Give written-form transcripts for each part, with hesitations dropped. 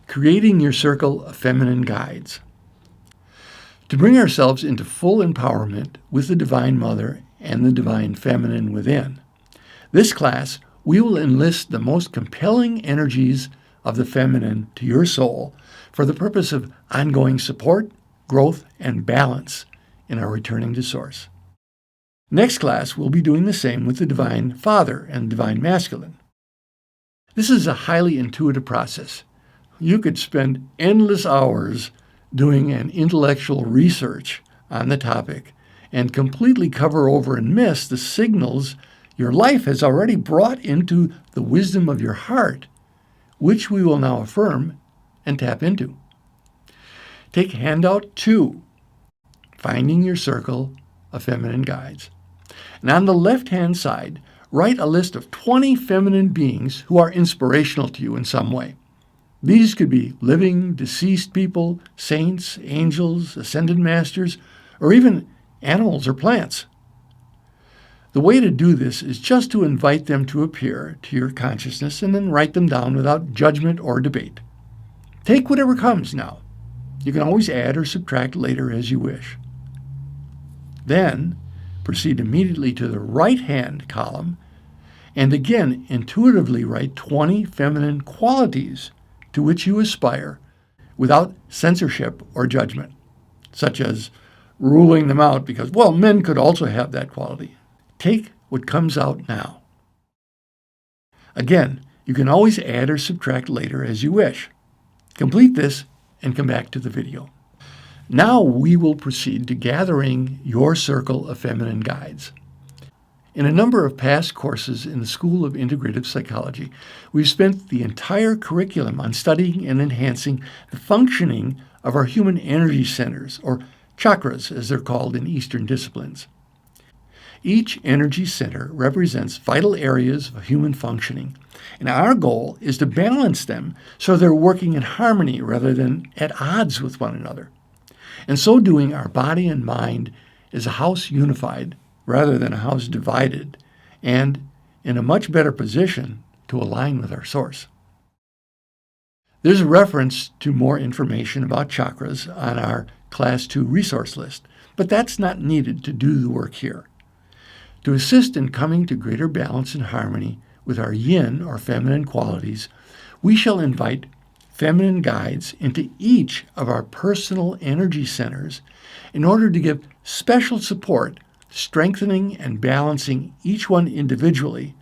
Creating your circle of feminine guides. To bring ourselves into full empowerment with the Divine Mother and the Divine Feminine within, this class we will enlist the most compelling energies of the feminine to your soul for the purpose of ongoing support, growth, and balance in our returning to Source. Next class, we'll be doing the same with the Divine Father and Divine Masculine. This is a highly intuitive process. You could spend endless hours doing an intellectual research on the topic and completely cover over and miss the signals your life has already brought into the wisdom of your heart, which we will now affirm and tap into. Take handout 2, Finding Your Circle of Feminine Guides. And on the left-hand side, write a list of 20 feminine beings who are inspirational to you in some way. These could be living, deceased people, saints, angels, ascended masters, or even animals or plants. The way to do this is just to invite them to appear to your consciousness and then write them down without judgment or debate. Take whatever comes now. You can always add or subtract later as you wish. Then, proceed immediately to the right-hand column and again intuitively write 20 feminine qualities to which you aspire without censorship or judgment, such as ruling them out because, well, men could also have that quality. Take what comes out now. Again, you can always add or subtract later as you wish. Complete this and come back to the video. Now we will proceed to gathering your circle of feminine guides. In a number of past courses in the School of Integrative Psychology, we've spent the entire curriculum on studying and enhancing the functioning of our human energy centers, or chakras as they're called in Eastern disciplines. Each energy center represents vital areas of human functioning, and our goal is to balance them so they're working in harmony rather than at odds with one another. In so doing, our body and mind is a house unified rather than a house divided, and in a much better position to align with our source. There's a reference to more information about chakras on our Class 2 resource list, but that's not needed to do the work here. To assist in coming to greater balance and harmony with our yin or feminine qualities, we shall invite feminine guides into each of our personal energy centers in order to give special support, strengthening and balancing each one individually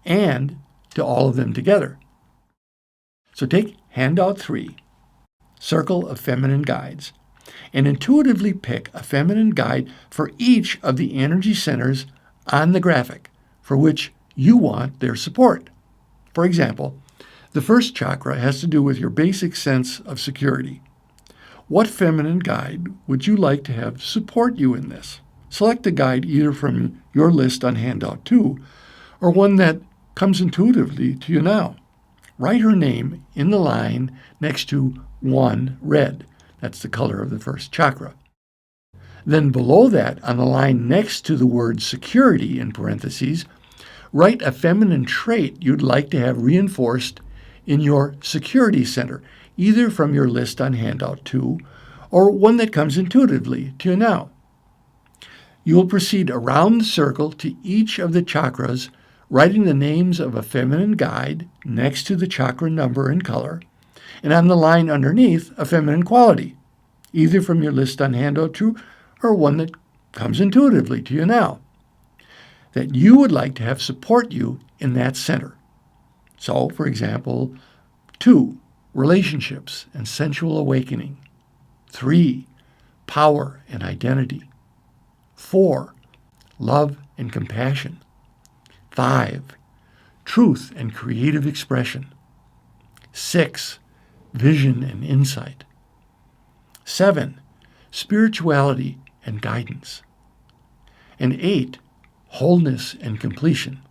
and to all of them together. So take handout 3, Circle of Feminine Guides, and intuitively pick a feminine guide for each of the energy centers on the graphic for which you want their support. For example, the first chakra has to do with your basic sense of security. What feminine guide would you like to have support you in this? Select a guide either from your list on handout 2 or one that comes intuitively to you now. Write her name in the line next to 1 red. That's the color of the first chakra. Then below that, on the line next to the word security in parentheses, write a feminine trait you'd like to have reinforced in your security center, either from your list on handout 2 or one that comes intuitively to you now. You will proceed around the circle to each of the chakras, writing the names of a feminine guide next to the chakra number and color, and on the line underneath, a feminine quality, either from your list on handout 2 or one that comes intuitively to you now, that you would like to have support you in that center. So, for example, 2, relationships and sensual awakening. 3, power and identity. 4, love and compassion. 5, truth and creative expression. 6, vision and insight. 7, spirituality and guidance. And 8, wholeness and completion.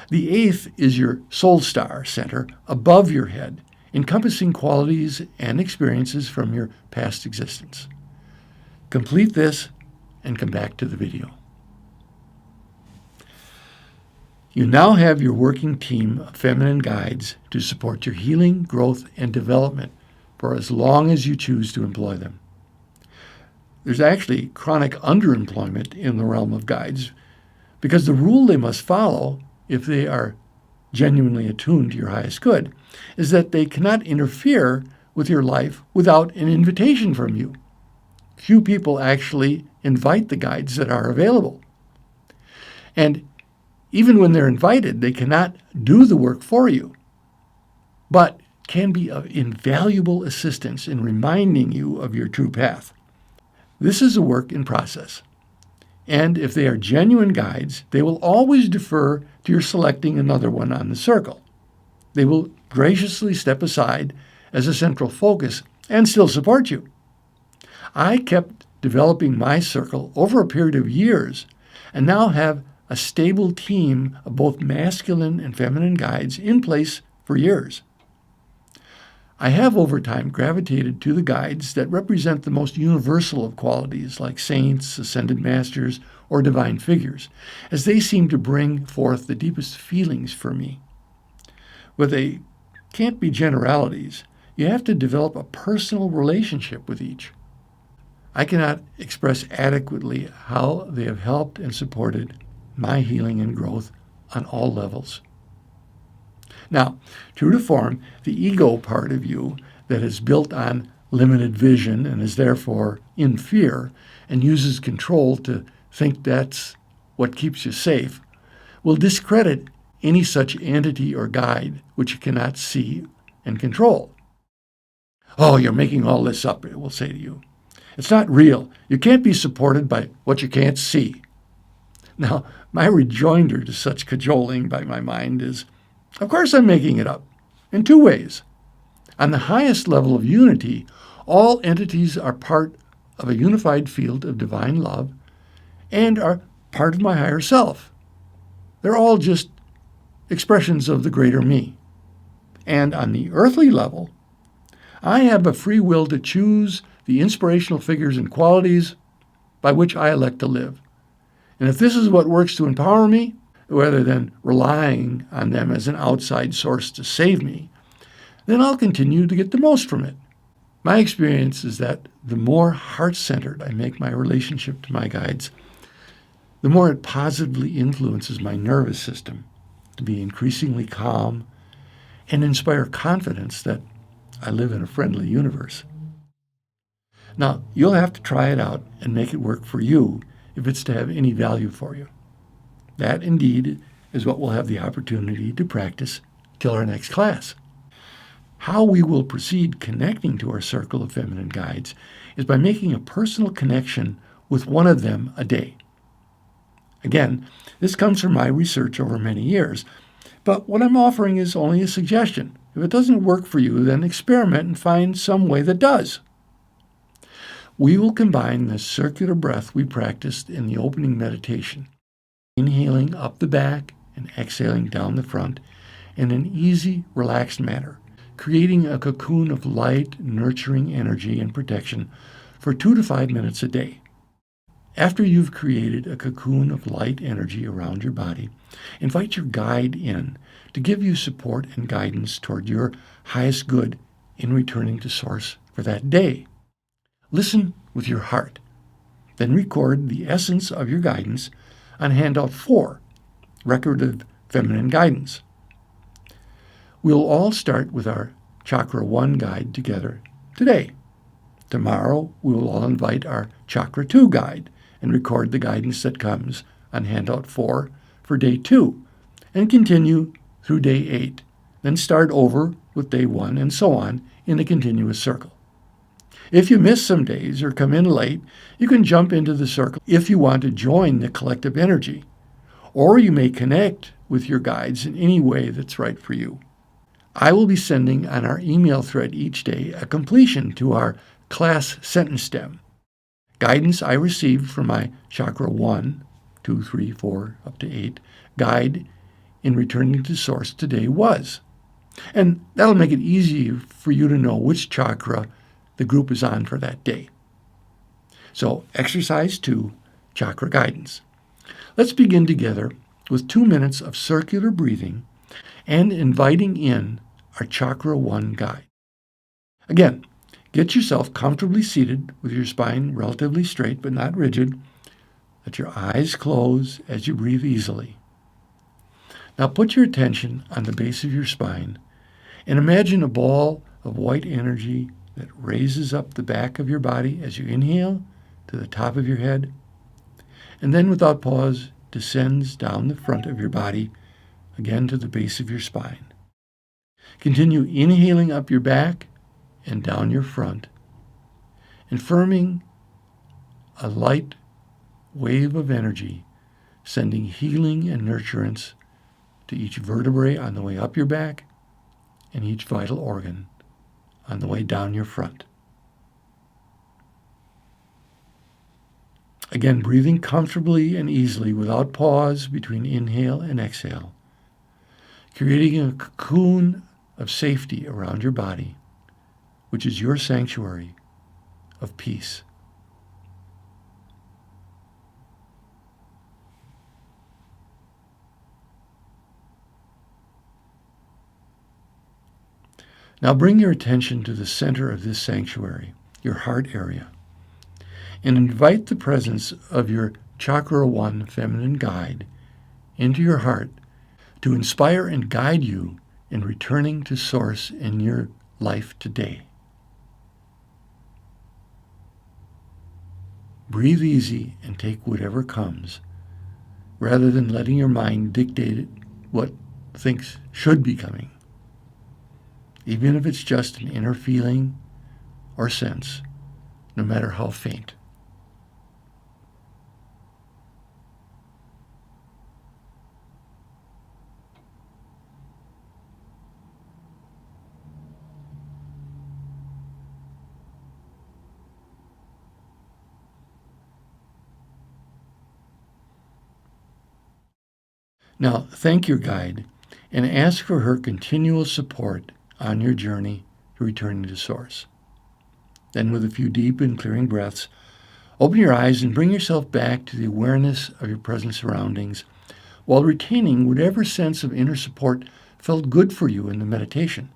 The 8th is your soul star center above your head, encompassing qualities and experiences from your past existence. Complete this and come back to the video. You now have your working team of feminine guides to support your healing, growth, and development for as long as you choose to employ them. There's actually chronic underemployment in the realm of guides because the rule they must follow, if they are genuinely attuned to your highest good, is that they cannot interfere with your life without an invitation from you. Few people actually invite the guides that are available. And even when they're invited, they cannot do the work for you, but can be of invaluable assistance in reminding you of your true path. This is a work in process. And if they are genuine guides, they will always defer to your selecting another one on the circle. They will graciously step aside as a central focus and still support you. I kept developing my circle over a period of years and now have a stable team of both masculine and feminine guides in place for years. I have over time gravitated to the guides that represent the most universal of qualities, like saints, ascended masters, or divine figures, as they seem to bring forth the deepest feelings for me. But they can't be generalities. You have to develop a personal relationship with each. I cannot express adequately how they have helped and supported my healing and growth on all levels. Now, true to form, the ego part of you that is built on limited vision and is therefore in fear and uses control to think that's what keeps you safe will discredit any such entity or guide which you cannot see and control. Oh, you're making all this up, it will say to you. It's not real. You can't be supported by what you can't see. Now, my rejoinder to such cajoling by my mind is, of course I'm making it up, in two ways. On the highest level of unity, all entities are part of a unified field of divine love and are part of my higher self. They're all just expressions of the greater me. And on the earthly level, I have a free will to choose the inspirational figures and qualities by which I elect to live. And if this is what works to empower me, rather than relying on them as an outside source to save me, then I'll continue to get the most from it. My experience is that the more heart-centered I make my relationship to my guides, the more it positively influences my nervous system to be increasingly calm and inspire confidence that I live in a friendly universe. Now, you'll have to try it out and make it work for you if it's to have any value for you. That, indeed, is what we'll have the opportunity to practice till our next class. How we will proceed connecting to our circle of feminine guides is by making a personal connection with one of them a day. Again, this comes from my research over many years, but what I'm offering is only a suggestion. If it doesn't work for you, then experiment and find some way that does. We will combine the circular breath we practiced in the opening meditation, inhaling up the back and exhaling down the front in an easy, relaxed manner, creating a cocoon of light, nurturing energy and protection for 2 to 5 minutes a day. After you've created a cocoon of light energy around your body, invite your guide in to give you support and guidance toward your highest good in returning to Source for that day. Listen with your heart. Then record the essence of your guidance on handout 4, Record of Feminine Guidance. We'll all start with our Chakra 1 guide together today. Tomorrow, we will all invite our Chakra 2 guide and record the guidance that comes on handout 4 for day 2, and continue through day 8. Then start over with day 1 and so on in a continuous circle. If you miss some days or come in late, you can jump into the circle if you want to join the collective energy, or you may connect with your guides in any way that's right for you. I will be sending on our email thread each day a completion to our class sentence stem. Guidance I received from my Chakra 1, 2, 3, 4, up to 8 guide in returning to Source today was. And that'll make it easy for you to know which chakra the group is on for that day. So, exercise 2, chakra guidance. Let's begin together with 2 minutes of circular breathing and inviting in our Chakra 1 guide. Again, get yourself comfortably seated with your spine relatively straight but not rigid. Let your eyes close as you breathe easily. Now put your attention on the base of your spine and imagine a ball of white energy that raises up the back of your body as you inhale to the top of your head, and then without pause descends down the front of your body, again to the base of your spine. Continue inhaling up your back and down your front, and forming a light wave of energy, sending healing and nurturance to each vertebrae on the way up your back and each vital organ on the way down your front. Again, breathing comfortably and easily without pause between inhale and exhale, creating a cocoon of safety around your body, which is your sanctuary of peace. Now bring your attention to the center of this sanctuary, your heart area, and invite the presence of your Chakra 1 feminine guide into your heart to inspire and guide you in returning to Source in your life today. Breathe easy and take whatever comes, rather than letting your mind dictate what thinks should be coming, even if it's just an inner feeling or sense, no matter how faint. Now, thank your guide and ask for her continual support on your journey to returning to Source. Then, with a few deep and clearing breaths, open your eyes and bring yourself back to the awareness of your present surroundings while retaining whatever sense of inner support felt good for you in the meditation.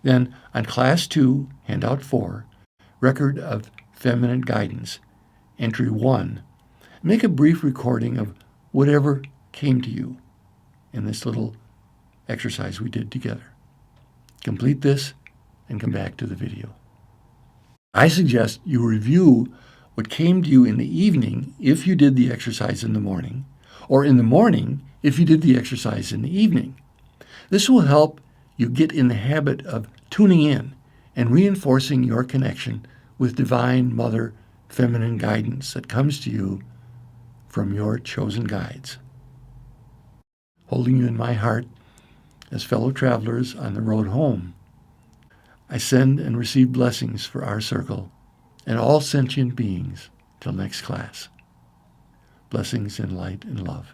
Then, on Class 2, Handout 4, Record of Feminine Guidance, Entry 1, make a brief recording of whatever came to you in this little exercise we did together. Complete this and come back to the video. I suggest you review what came to you in the evening if you did the exercise in the morning, or in the morning if you did the exercise in the evening. This will help you get in the habit of tuning in and reinforcing your connection with Divine Mother feminine guidance that comes to you from your chosen guides. Holding you in my heart as fellow travelers on the road home, I send and receive blessings for our circle and all sentient beings till next class. Blessings in light and love.